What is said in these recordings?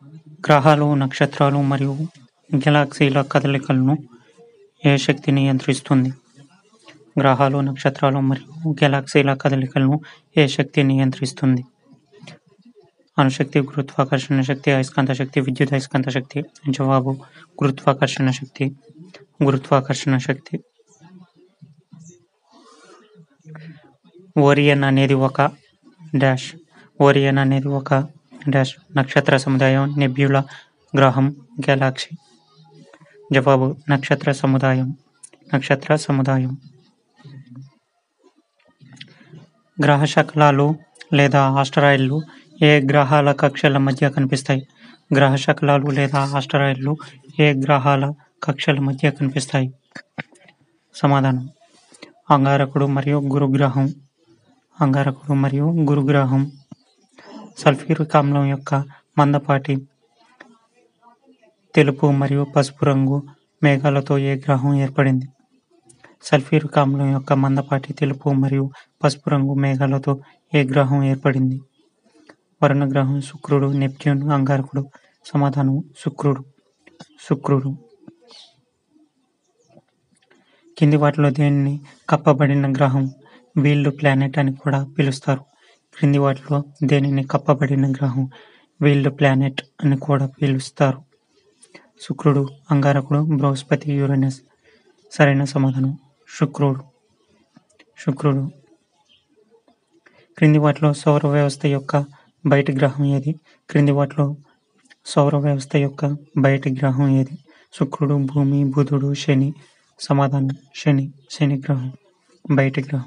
గ్రహాలు, నక్షత్రాలు మరియు గెలాక్సీల కదలికలను ఏ శక్తి నియంత్రిస్తుంది? గ్రహాలు, నక్షత్రాలు మరియు గెలాక్సీల కదలికలను ఏ శక్తి నియంత్రిస్తుంది? అణుశక్తి, గురుత్వాకర్షణ శక్తి, అయస్కాంత శక్తి, విద్యుదయస్కాంత శక్తి. జవాబు గురుత్వాకర్షణ శక్తి. గురుత్వాకర్షణ శక్తి. ఓరియన్ అనేది ఒక డాష్. ఓరియన్ అనేది ఒక డాష్ నక్షత్ర సముదాయం, నెబ్యులా, గ్రహం, గెలాక్సీ. జవాబు నక్షత్ర సముదాయం. నక్షత్ర సముదాయం. గ్రహ శకలాలు లేదా ఆస్టరాయిడ్లు ఏ గ్రహాల కక్షల మధ్య కనిపిస్తాయి? గ్రహ శకలాలు లేదా ఆస్టరాయిడ్లు ఏ గ్రహాల కక్షల మధ్య కనిపిస్తాయి? సమాధానం అంగారకుడు మరియు గురుగ్రహం. అంగారకుడు మరియు గురుగ్రహం. సల్ఫ్యూరిక్ ఆమ్లం యొక్క మందపాటి తెలుపు మరియు పసుపు రంగు మేఘాలతో ఏ గ్రహం ఏర్పడింది? సల్ఫ్యూరిక్ ఆమ్లం యొక్క మందపాటి తెలుపు మరియు పసుపు రంగు మేఘాలతో ఏ గ్రహం ఏర్పడింది? వరుణ గ్రహం, శుక్రుడు, నెప్ట్యూన్, అంగారకుడు. సమాధానం శుక్రుడు. శుక్రుడు. కింది వాటిలో దేనిని కప్పబడిన గ్రహం, వీల్డ్ ప్లానెట్ అని కూడా పిలుస్తారు? క్రింది వాటిలో దేనిని కప్పబడిన గ్రహం, వీల్డ్ ప్లానెట్ అని కూడా పిలుస్తారు? శుక్రుడు, అంగారకుడు, బృహస్పతి, యురేనస్. సరైన సమాధానం శుక్రుడు. శుక్రుడు. క్రింది వాటిలో సౌర వ్యవస్థ యొక్క బయటి గ్రహం ఏది? క్రింది వాటిలో సౌర వ్యవస్థ యొక్క బయటి గ్రహం ఏది? శుక్రుడు, భూమి, బుధుడు, శని. సమాధానం శని. శని గ్రహం బయటి గ్రహం.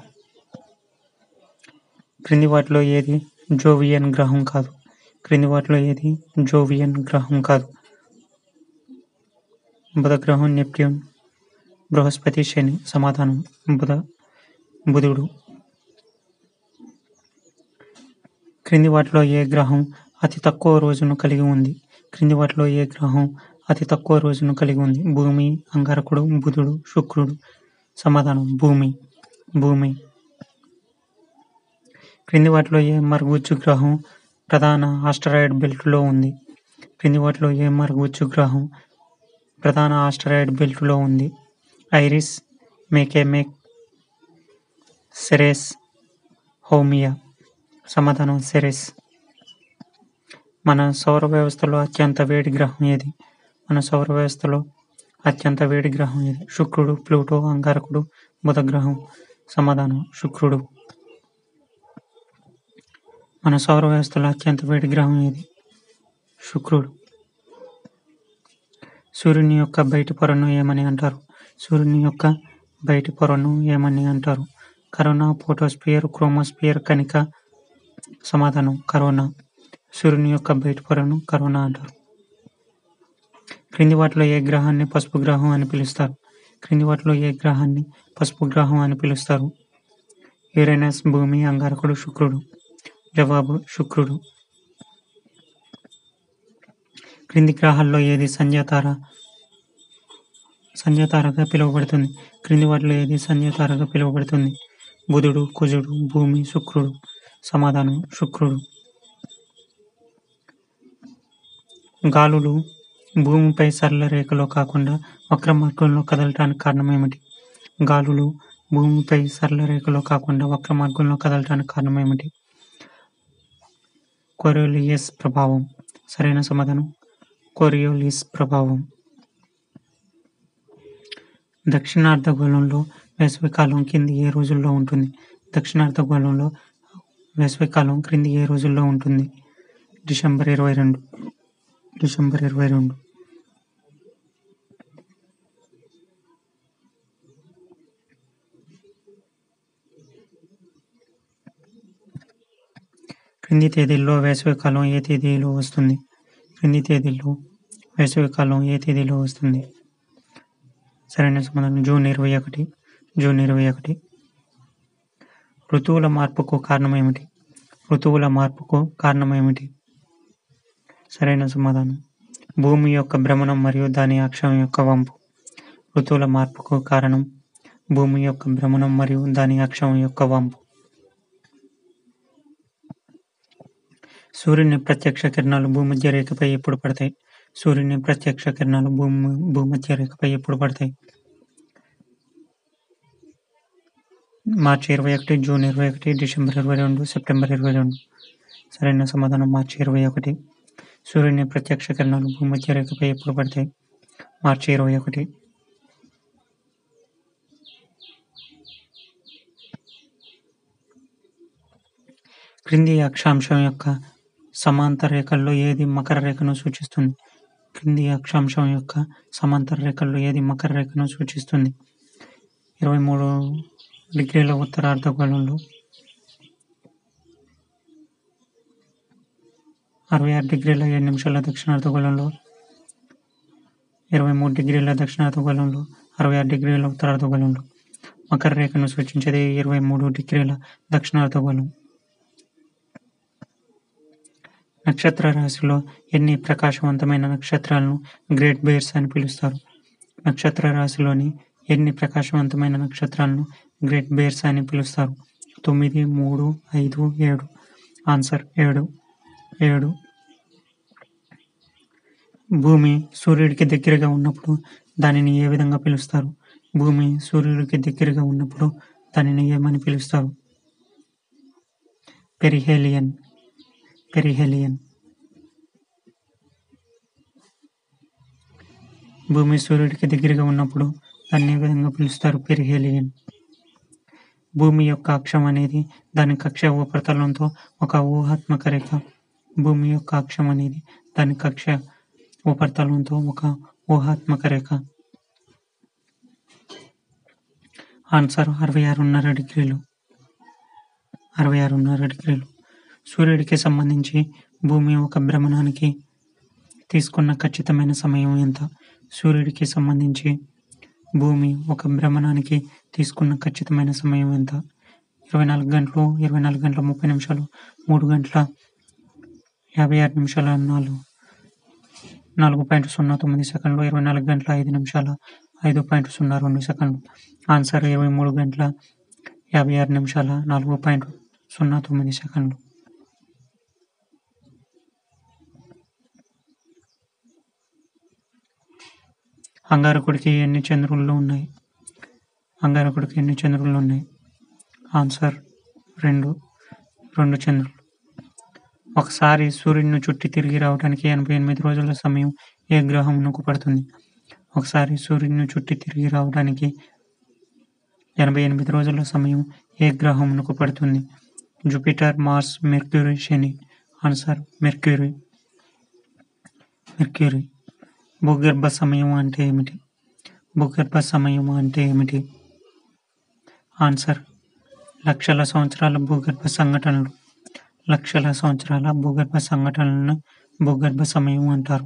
క్రింది వాటిలో ఏది జోవియన్ గ్రహం కాదు? క్రింది వాటిలో ఏది జోవియన్ గ్రహం కాదు? బుధ గ్రహం, నెప్ట్యూన్, బృహస్పతి, శని. సమాధానం బుధుడు. క్రింది వాటిలో ఏ గ్రహం అతి తక్కువ రోజును కలిగి ఉంది? క్రింది వాటిలో ఏ గ్రహం అతి తక్కువ రోజును కలిగి ఉంది? భూమి, అంగారకుడు, బుధుడు, శుక్రుడు. సమాధానం భూమి. భూమి. క్రింది వాటిలో ఏ మరుగుజ్జు గ్రహం ప్రధాన ఆస్టరాయిడ్ బెల్ట్లో ఉంది? క్రింది వాటిలో ఏ మరుగుజ్జు గ్రహం ప్రధాన ఆస్టరాయిడ్ బెల్ట్లో ఉంది? Eris, Makemake, Ceres, Haumea. సమాధానం సెరెస్. మన సౌర వ్యవస్థలో అత్యంత వేడి గ్రహం ఏది? మన సౌర వ్యవస్థలో అత్యంత వేడి గ్రహం ఏది? శుక్రుడు, ప్లూటో, అంగారకుడు, బుధ గ్రహం. సమాధానం శుక్రుడు. మన సౌర వ్యవస్థలో అత్యంత వేడి గ్రహం ఏది? శుక్రుడు. సూర్యుని యొక్క బయటి పొరను ఏమని అంటారు? సూర్యుని యొక్క బయటి పొరను ఏమని అంటారు? కరోనా, ఫోటోస్పియర్, క్రోమోస్పియర్, కణిక. సమాధానం కరోనా. సూర్యుని యొక్క బయటి పొరను కరోనా అంటారు. క్రింది వాటిలో ఏ గ్రహాన్ని పసుపు గ్రహం అని పిలుస్తారు? క్రింది వాటిలో ఏ గ్రహాన్ని పసుపు గ్రహం అని పిలుస్తారు? యురేనస్, భూమి, అంగారకుడు, శుక్రుడు. జవాబు శుక్రుడు. క్రింది గ్రహాల్లో ఏది సంధ్యాతారగా పిలువబడుతుంది? క్రింది వాటిలో ఏది సంధ్యాతారగా పిలువబడుతుంది? బుధుడు, కుజుడు, భూమి, శుక్రుడు. సమాధానం శుక్రుడు. గాలులు భూమిపై సరళ రేఖలో కాకుండా వక్ర మార్గంలో కదలటానికి కారణం ఏమిటి? గాలులు భూమిపై సరళ రేఖలో కాకుండా వక్ర మార్గంలో కదలటానికి కారణం ఏమిటి? కోరియోలిస్ ప్రభావం. సరైన సమాధానం కోరియోలిస్ ప్రభావం. దక్షిణార్ధగోళంలో వేసవికాలం కింది ఏ రోజుల్లో ఉంటుంది? దక్షిణార్ధగోళంలో వేసవికాలం క్రింది ఏ రోజుల్లో ఉంటుంది? డిసెంబర్ 22. డిసెంబర్ 22. క్రింది తేదీల్లో వేసవికాలం ఏ తేదీలో వస్తుంది? క్రింది తేదీల్లో వేసవికాలం ఏ తేదీలో వస్తుంది? సరైన సమాధానం జూన్ 21. జూన్ 21. ఋతువుల మార్పుకు కారణం ఏమిటి? ఋతువుల మార్పుకు కారణం ఏమిటి? సరైన సమాధానం భూమి యొక్క భ్రమణం మరియు దాని అక్షం యొక్క వంపు. ఋతువుల మార్పుకు కారణం భూమి యొక్క భ్రమణం మరియు దాని అక్షం యొక్క వంపు. సూర్యుని ప్రత్యక్ష కిరణాలు భూమధ్య రేఖపై ఎప్పుడు పడతాయి? సూర్యుని ప్రత్యక్ష కిరణాలు భూమధ్య రేఖపై ఎప్పుడు పడతాయి? మార్చి 21, జూన్ 21, డిసెంబర్ 22, సెప్టెంబర్ 22. సరైన సమాధానం మార్చి 21. సూర్యుని ప్రత్యక్ష కిరణాలు భూమధ్య రేఖపై ఎప్పుడు పడతాయి? మార్చి 21. క్రింది అక్షాంశం యొక్క సమాంతర రేఖల్లో ఏది మకర రేఖను సూచిస్తుంది? క్రింది అక్షాంశం యొక్క సమాంతర రేఖల్లో ఏది మకర రేఖను సూచిస్తుంది? 23 డిగ్రీల ఉత్తర అర్ధగోళంలో, 66 డిగ్రీల 7 నిమిషాల దక్షిణ అర్ధగోళంలో, 23 డిగ్రీల దక్షిణ అర్ధగోళంలో, 66 డిగ్రీల ఉత్తర అర్ధగోళంలో. మకర రేఖను సూచించేది 23 డిగ్రీల దక్షిణ అర్ధగోళం. నక్షత్ర రాశిలో ఎన్ని ప్రకాశవంతమైన నక్షత్రాలను గ్రేట్ బేర్స్ అని పిలుస్తారు? నక్షత్ర రాశిలోని ఎన్ని ప్రకాశవంతమైన నక్షత్రాలను గ్రేట్ బేర్స్ అని పిలుస్తారు? 9, 3, 5, 7. ఆన్సర్ 7. భూమి సూర్యుడికి దగ్గరగా ఉన్నప్పుడు దానిని ఏ విధంగా పిలుస్తారు? భూమి సూర్యుడికి దగ్గరగా ఉన్నప్పుడు దానిని ఏమని పిలుస్తారు? పెరిహేలియన్. భూమి సూర్యుడికి దగ్గరగా ఉన్నప్పుడు దాన్ని ఏ విధంగా పిలుస్తారు? పెరిహేలియన్. భూమి యొక్క అక్షం అనేది దాని కక్ష ఉపరితలంతో ఒక ఊహాత్మక రేఖ. భూమి యొక్క అక్షం అనేది దాని కక్ష ఉపరితలంతో ఒక ఊహాత్మక రేఖ. ఆన్సర్ 66.5 డిగ్రీలు. 66.5 డిగ్రీలు. సూర్యుడికి సంబంధించి భూమి ఒక భ్రమణానికి తీసుకున్న ఖచ్చితమైన సమయం ఎంత? సూర్యుడికి సంబంధించి భూమి ఒక భ్రమణానికి తీసుకున్న ఖచ్చితమైన సమయం ఎంత? 24 గంటలు, 24 గంటల 30 నిమిషాలు, 3 గంటల 56 నిమిషాల 4.09 సెకండ్లు, 24 గంటల 5 నిమిషాల 5.02 సెకండ్లు. ఆన్సర్ 23 గంటల 56 నిమిషాల 4.09 సెకండ్లు. అంగారకుడికి ఎన్ని చంద్రుళ్ళు ఉన్నాయి? అంగారకుడికి ఎన్ని చంద్రుళ్ళు ఉన్నాయి? ఆన్సర్ 2 చంద్రులు. ఒకసారి సూర్యుడిని చుట్టి తిరిగి రావడానికి 88 రోజుల సమయం ఏ గ్రహమునకు పడుతుంది? ఒకసారి సూర్యుడిని చుట్టి తిరిగి రావడానికి 88 రోజుల సమయం ఏ గ్రహమునకు పడుతుంది? జూపిటర్, మార్స్, మెర్క్యూరీ, శని. Answer Mercury. భూగర్భ సమయం అంటే ఏమిటి? భూగర్భ సమయం అంటే ఏమిటి? ఆన్సర్ లక్షల సంవత్సరాల భూగర్భ సంఘటనలు. లక్షల సంవత్సరాల భూగర్భ సంఘటనలను భూగర్భ సమయం అంటారు.